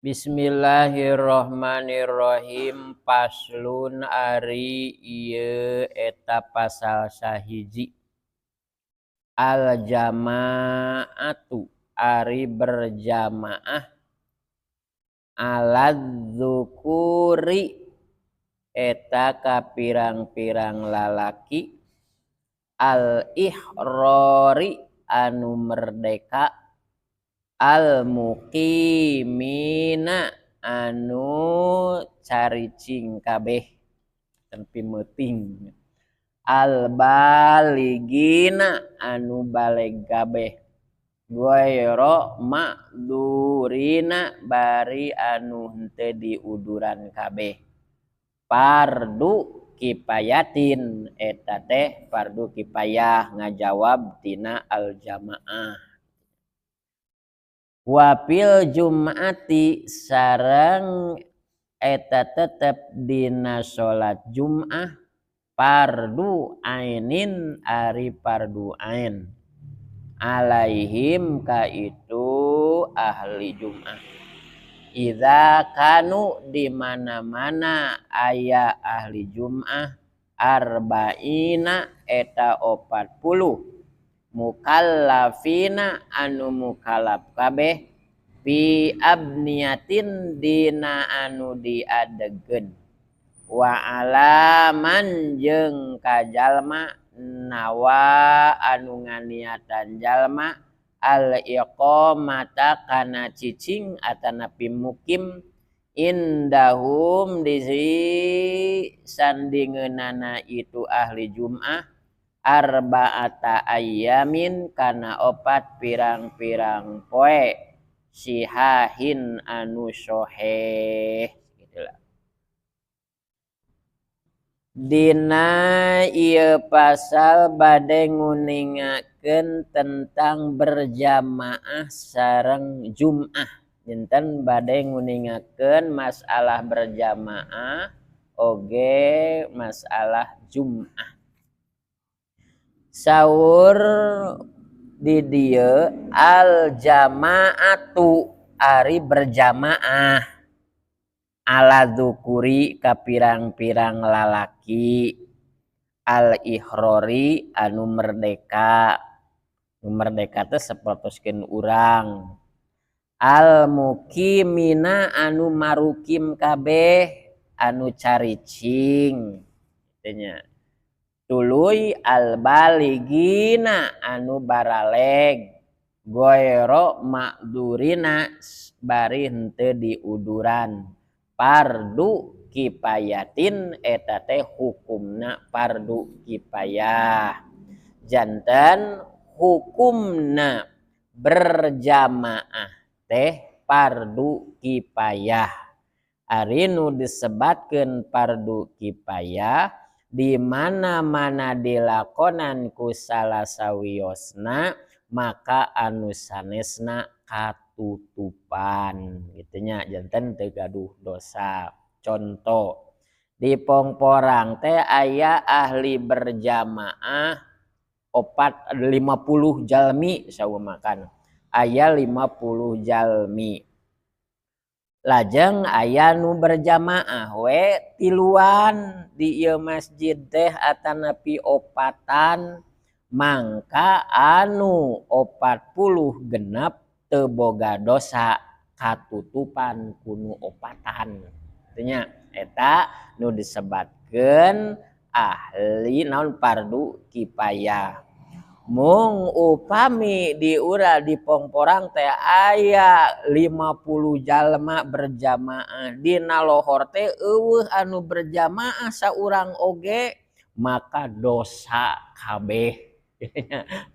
Bismillahirrohmanirrohim. Paslun ari ieu eta pasal sahiji. Al jama'atu ari berjamaah alad dzukuri eta ka pirang-pirang lalaki al ihrori anu merdeka al muqimina anu caricing kabeh tempi meuting al baligina anu baleg kabeh goero makdurina bari anu henteu diuduran kabeh fardu kipayatin eta teh fardu kipayah ngajawab tina al jamaah. Wapil jum'ati sareng eta tetep dina salat Jum'ah fardu ainin ari fardu ain alaihim ka itu ahli Jum'ah idza kanu di mana-mana aya ahli Jum'ah arba'ina eta 40 mukallafina anu mukallaf kabeh fi abniyatin dina anu diadegeun wa alaman jeung kajalma nawa anu nganiatan jalma al iqamata kana cicing atanapi mukim indahum di sandingeunana itu ahli Jum'ah arba'ata ayyamin kana 4 pirang-pirang poe sihahin anu soheh gitulah. Dina ieu pasal bade nguningakeun tentang berjamaah sareng Jum'ah. Jinten bade nguningakeun masalah berjamaah oge masalah Jum'ah. Saur di dieu al jama'atu ari berjamaah ala dzukuri ka pirang-pirang lalaki al ihrori anu merdeka teh sapertoskeun urang al muqimina anu marukim kabeh anu caricing tanya tuluy al baligina anu baraleg goero makdurina bari henteu diuduran fardu kipayatin eta teh hukumna fardu kipayah janten hukumna berjamaah teh fardu kipayah ari nu disebatkeun fardu kipayah di mana-mana dilakonan ku salah sawiosna maka anu sanesna katutupan gitunya janten teu gaduh dosa. Contoh di Pongporang teh aya ahli berjamaah 50 jalmi saumakan aya 50 jalmi lajeng aya nu berjamaah we tiluan di ieu masjid teh atanapi opatan mangka anu 40 genep teu boga dosa katutupan kunu opatan tanya eta nu disebatkeun ahli naon fardu kipayah. Mung upami di urang di Pongporang teh aya 50 jalma berjamaah dina lohor teh eueuh anu berjamaah saurang oge maka dosa kabeh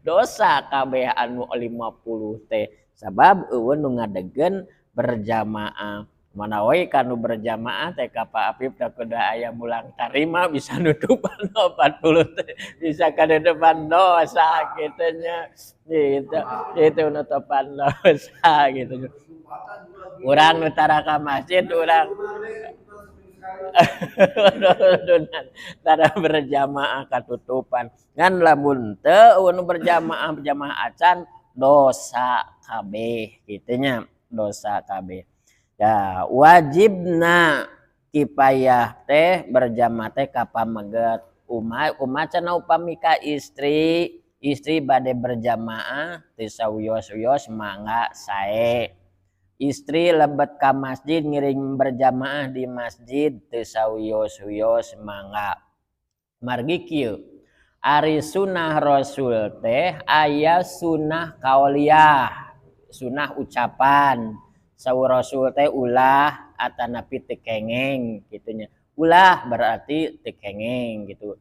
dosa kabeh anu 50 teh sabab eueuh nu ngadegeun berjamaah mana we kanu berjamaah teh ka Pak Apip teh kuda aya mulang tarima bisa nutupan 40 teh bisa kada depan dosa gitunya itu nutupan dosa gitu urang nu tara ka masjid urang tara berjamaah katutupan ngan lamun teu nu berjamaah acan dosa kabeh gitunya dosa kabeh. Ya, wajibna kipayah teh berjamaah teh kapameget cenah upami ka istri bade berjamaah teu sawios-wios mangga sae. Istri lebet ka masjid ngiring berjamaah di masjid teu sawios-wios mangga. Margi kieu. Ari sunnah Rasul teh aya sunnah qauliyah, sunnah ucapan. Saur Rasul teh ulah atanapi teu kengeng gitunya. Ulah berarti teu kengeng gitu.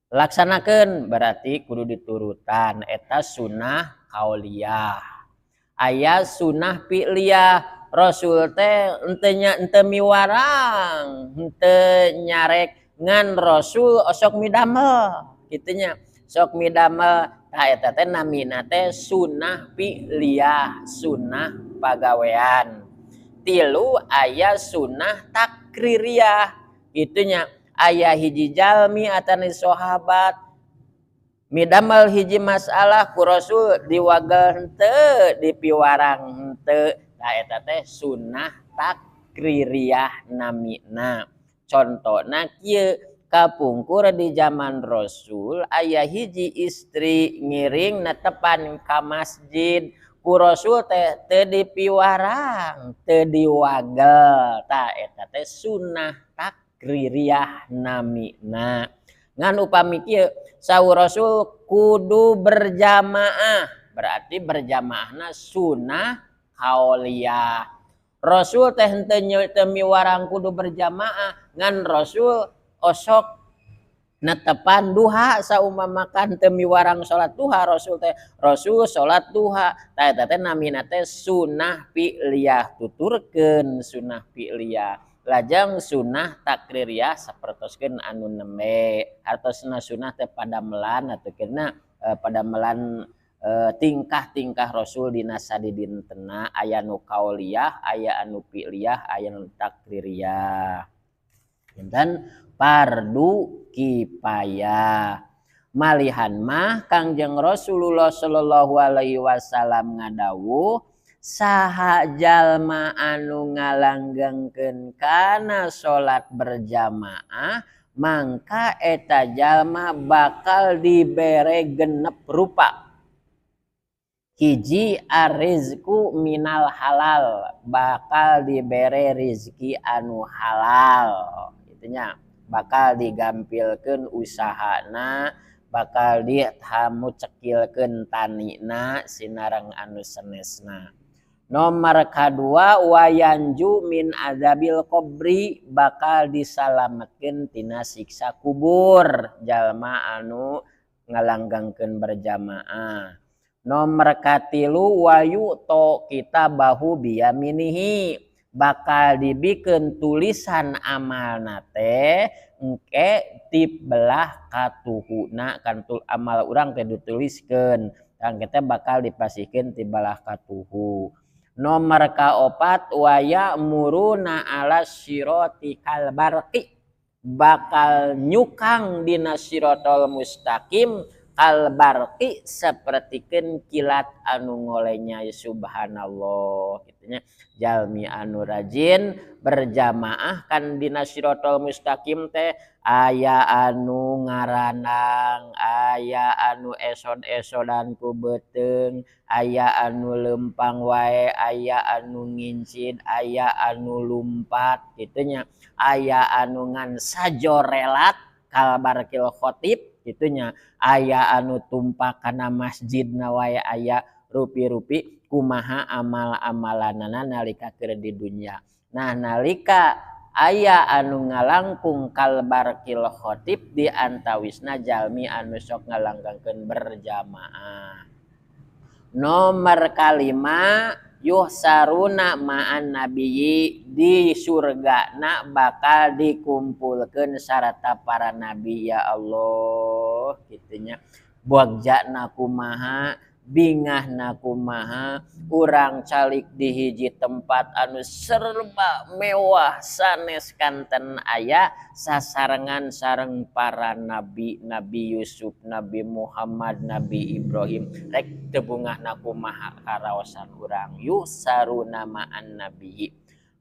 Laksanakeun berarti kudu diturutan eta sunnah qauliyah. Aya sunnah fi'liyah. Rasul teh henteu miwarang, henteu nyarek ngan Rasul osok midamel gitunya. Sok midamel tah eta teh namina teh sunnah fi'liyah, sunnah pagawean. Tilu aya sunnah takririyah gitunya. Aya hiji jalmi atane sahabat midamel hiji masalah ku Rasul diwagel henteu dipiwarang henteu. Tah eta teh sunnah takririyah namina. Contona kieu kapungkur di zaman Rasul aya hiji istri ngiring netepan ka masjid ku Rasul teh teu dipiwarang teu diwagel. Tah eta teh sunnah takririyah namina. Ngan upami kieu saur Rasul kudu berjamaah berarti berjamaahna sunnah qauliyah. Rasul teh henteu miwarang kudu berjamaah ngan Rasul osok netepan duha saumpamakan teu miwarang salat duha Rasul salat duha. Tah eta teh namina teh sunnah fi'liyah, tuturkeun sunnah fi'liyah. Lajeng sunnah takririyah sapertoskeun anu nembe. Hartosna sunnah teh padamelan atukeunna padamelan tingkah-tingkah Rasul dina sadidintena aya nu qauliyah, aya anu fi'liyah, aya nu takririyah. Dan fardu kifayah. Malihan mah Kangjeng Rasulullah sallallahu alaihi wasallam ngadawuh saha jalma anu ngalanggengkeun kana salat berjamaah mangka eta jalma bakal dibere genep rupa. Hiji arizku minal halal, bakal dibere rizki anu halal gitunya. Bakal digampilkeun usahana, bakal dihamu cekilkeun tanina sinareng anu senesna. Nomor kadua wayanju min azabil qabri, bakal disalametkeun tina siksa kubur jalma anu ngalanggengkeun berjamaah. Nomor katilu wayu to kita bahu biyaminihi, bakal dibikeun tulisan amalna teh engke tibelah katuhuna kantul amal urang teh dituliskeun dan kita bakal dipasikeun tibelah katuhu. Nomor kaopat waya muruna ala siroti kalbarqi, bakal nyukang dina sirotol mustaqim kalbarqi sapertikeun kilat anu ngolenya subhanallah gitunya. Jalmi anu rajin berjamaah kan dina sirotol mustaqim teh aya anu ngaranang, aya anu esod-esodan ku beuteung, aya anu lempang wae, aya anu ngincid, aya anu lumpat gitunya, aya anu ngan sajorelat kalbarkil khotib gitunya, aya anu tumpak kana masjidna wae, aya rupi-rupi kumaha amal-amalanana nalika keur di dunya. Nah nalika aya anu ngalangkung kalbarkil khotib di antawisna jalmi anu sok ngalanggengkeun berjamaah. Nomor kalima yuhsaruna ma'an nabiyyi, di surgana bakal dikumpulkeun sarata para nabi ya Allah gitunya. Buagjana kumaha, bingahna kumaha, urang calik di hiji tempat anu serba mewah sanes kanten aya sasarengan sareng para nabi, Nabi Yusuf, Nabi Muhammad, Nabi Ibrahim, rek teu bungahna kumaha karaosan urang yusaruna ma'an nabiyyi.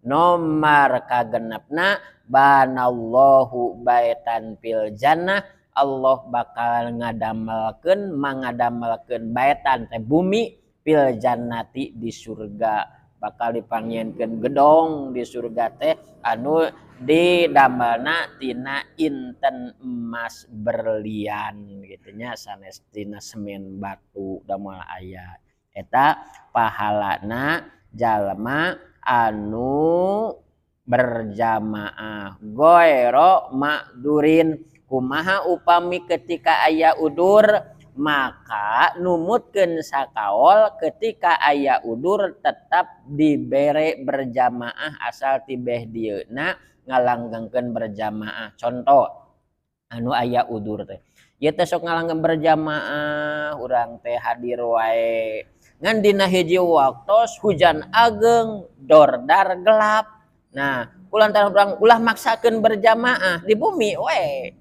nomor kagenepna banallahu baitan fil jannah, Allah bakal mangadamelkeun baitan teh bumi fil jannati di surga, bakal dipanggieunkeun gedong di surga teh anu didamelna tina inten emas berlian gitu nya, sanes tina semen batu damel aya. Eta pahalana jalma anu berjamaah goero makdurin. Kumaha upami ketika aya udur, maka numutkeun sakaol ketika aya udur tetap dibere berjamaah asal tibeh dieuna ngalanggengkeun berjamaah. Contoh anu aya udur teh ieu teh sok ngalanggeng berjamaah, urang teh hadir wae ngan dina hiji waktos hujan ageng dordar gelap. Nah kulantaran urang ulah maksakeun berjamaah di bumi we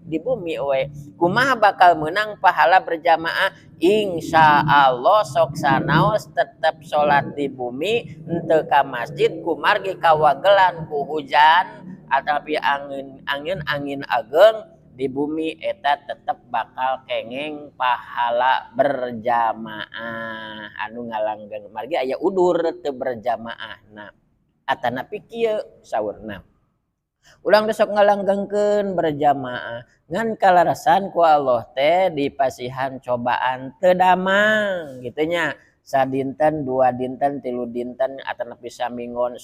kumaha bakal menang pahala berjamaah, insya Allah sok sanaos tetep sholat di bumi henteu ka masjid kumargi kawagelan ku hujan atapi angin ageng di bumi eta tetep bakal kengeng pahala berjamaah anu ngalanggeng margi aya udur teu berjamaah. Nah atanapi kieu saurna ulang besok ngalanggengkeun berjamaah ngan kalarasan ku Allah teh dipasihan cobaan teu damang kitu nya, sadinten dua dinten tilu dinten atanapi samingon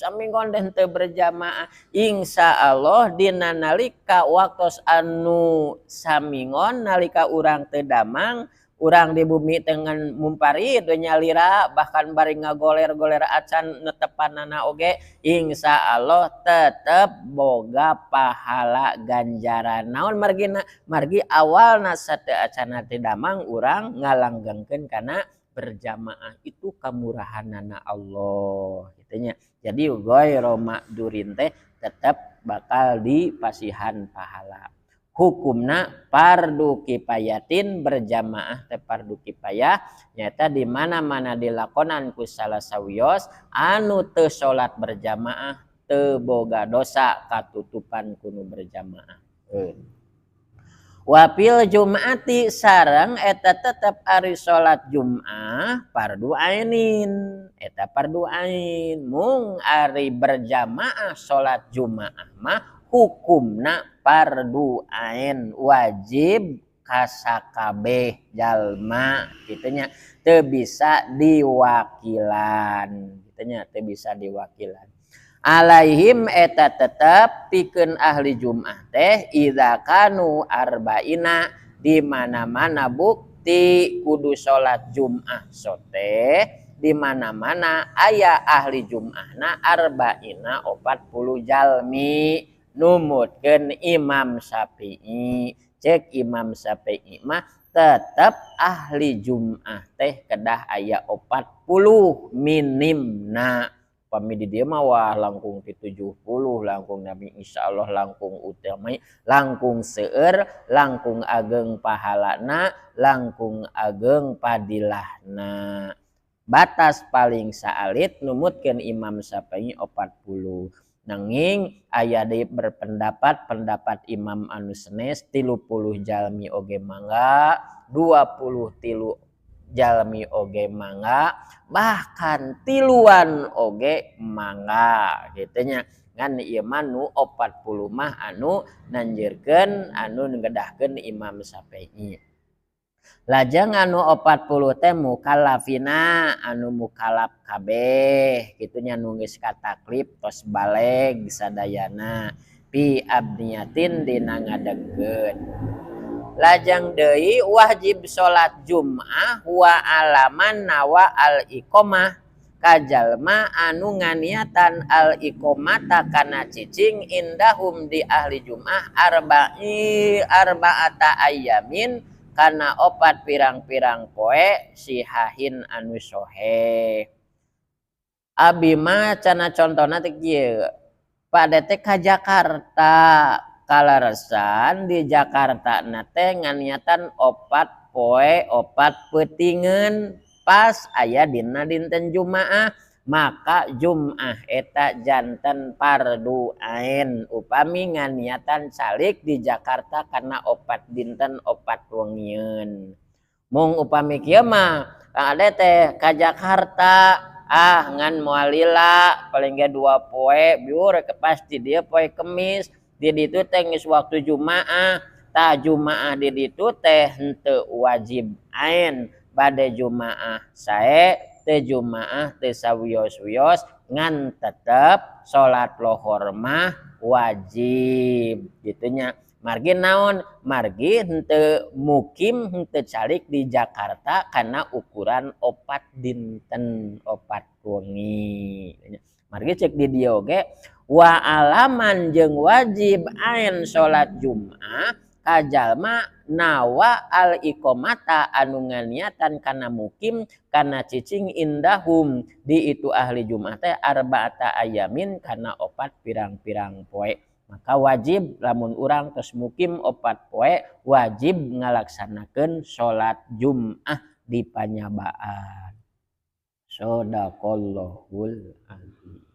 deh teu berjamaah, insya Allah dina nalika waktos anu samingon nalika urang teu damang urang di bumi dengan mumpari dunya lira bahkan bari ngagoler-goler acan netepanana oge, insya Allah tetep boga pahala ganjaran. Naon margi awalna sateu acana teu damang urang ngalanggengkeun kana berjamaah itu kamurahanana Allah gitu nya. Jadi ghairu makdurin teh tetap bakal dipasihan pahala. Hukumna fardu kifayatin berjamaah teh fardu kifayah nyata di mana-mana dilakonan ku salasawios anu teu salat berjamaah teu boga dosa katutupan kudu berjamaah. Wapil Jum'ati sareng eta tetep ari salat Jum'ah fardu ainin, eta fardu ain. Mung ari berjamaah salat Jum'ah mah hukumna fardu ain wajib kasakabeh jalma kitu nya, teu bisa diwakilan kitu nya, teu bisa diwakilan. Alaihim eta tetap pikeun ahli Jum'ah teh idza kanu arba'ina di mana-mana bukti kudu salat Jum'ah sote di mana-mana aya ahli Jum'ahna arba'ina 40 jalmi numutkeun Imam Syafi'i. Cek Imam Syafi'i mah tetap ahli Jum'ah teh kedah aya 40 minimna. Pami di dia mah wah langkung ti 70 langkung Nabi insyaallah langkung utami langkung seueur langkung ageng pahalana langkung ageng padilahna. Batas paling saalit numutkeun Imam Syafi'i 40. Nanging aya deui berpendapat pendapat Imam anu sanes 30 jalmi oge mangga, 23 jalmi oge mangga, bahkan tiluan oge mangga gitu nya. Ngan ieu mah nu 40 mah anu nanjeurkeun anu ngedahkeun Imam Syafi'i. Lajeng anu 40 teh mukallafina anu mukalaf kabeh kitu nya nu geus kataklif tos baleg sadayana pi abniyatin dina ngadegkeun. Lajang deui wajib salat Jum'ah wa alaman nawa al iqomah kajalma anu nganiatan al iqomata kana cicing indahum di ahli Jum'ah arba'ata ayamin kana 4 pirang-pirang poe sihahin anu sohe. Abi mah cenah contona teh kieu pada teh ka Jakarta kalaresan di Jakarta nate nganiatan 4 poe 4 peutingeun pas aya dina dinten Jumaah maka Jum'ah eta janten fardu ain upami nganiatan salik di Jakarta karena opat dinten opat wengieun. Mung upami kieu mah ade teh ka Jakarta ngan moal lila paling ge 2 poe biur pasti dia poe Kemis di ditu teh geus waktu Jumaah tah Jumaah di ditu teh henteu wajib ain bade Jumaah sae teh Jumaah teh sawios-wios ngan tetep salat lohor mah wajib gitunya. Margi naon? Margi henteu mukim henteu calik di Jakarta karena ukuran opat dinten opat wengi. Margi cek di dieu oge wa alaman jeung wajib ain salat Jumaah ka jalma nawa al iqomata anu nganiatan kana mukim kana cicing indahum di itu ahli Jumaah teh arba'ata ayamin kana opat pirang-pirang poe. Maka wajib lamun urang tos mukim opat poe wajib ngalaksanakeun salat Jumaah di panyabaan. Shadaqallahul azim.